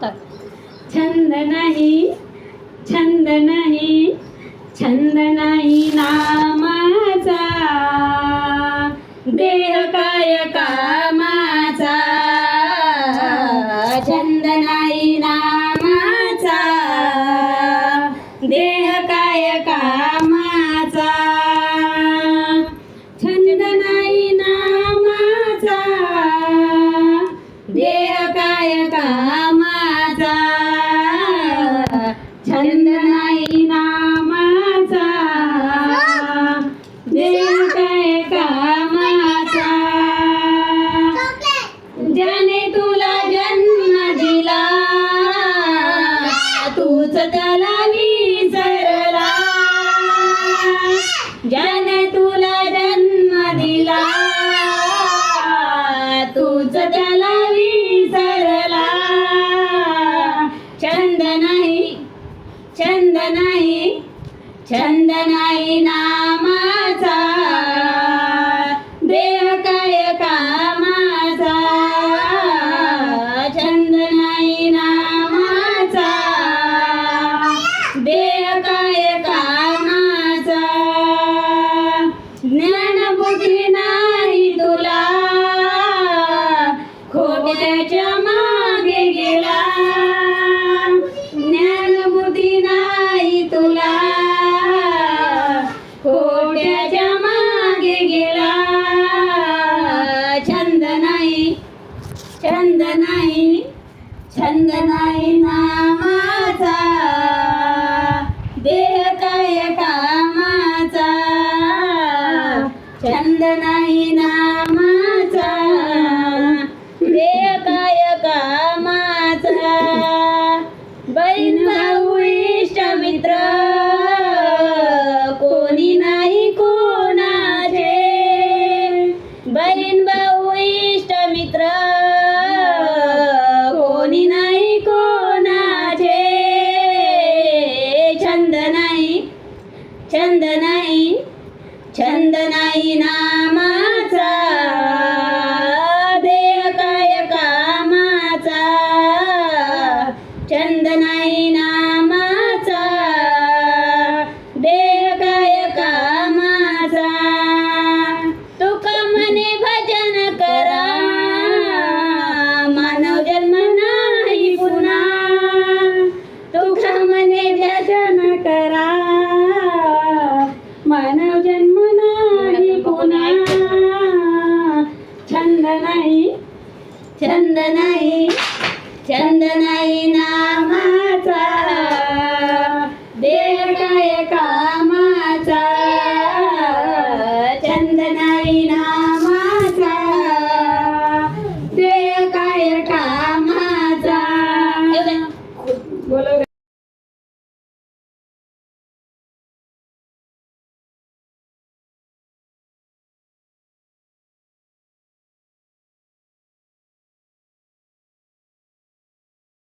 छंद नाही, छंद नाही, छंद नाही नामाचा, देह काय कामाचा, छंद नाही नामाचा, देह काय कामाचा, छंद नाही नामाचा, देह काय कामाचा, छंद नाही नामाचा, देह काय कामाचा, ज्याने तुला जन्म दिला तूच त्याला विसरला, ज्याने तुला जन्म दिला तूच त्याला विसरला, छंद नाही, छंद नाही, छंद नाही नामाचा, देह काय कामाचा, छंद नाही नामाचा, देह काय कामाचा, ज्ञानबुद्धी नाही तुला खोट्याच्या मागे गेला, ज्ञानबुद्धी नाही तुला खोट्याच्या मागे गेला, छंद नाही, छंद नाही, छंद नाही नामाचा, देह काय कामाचा, छंद नाही नामाचा, देह काय कामाचा, बहीण भाऊ इष्ट मित्र कोणी नाही कोणाचे, बहीण भाऊ इष्ट मित्र कोणी नाही कोणाचे, छंद नाही, छंद नाही, छंद नाही नामाचा, देह काय कामाचा, छंद नाही नामाचा, देह काय कामाचा, तुका म्हणे भजन करा मानव जन्म नाही पुन्हा, तुका म्हणे भजन करा मानव जन्म नाही पुन्हा, छंद नाही, छंद नाही, छंद नाही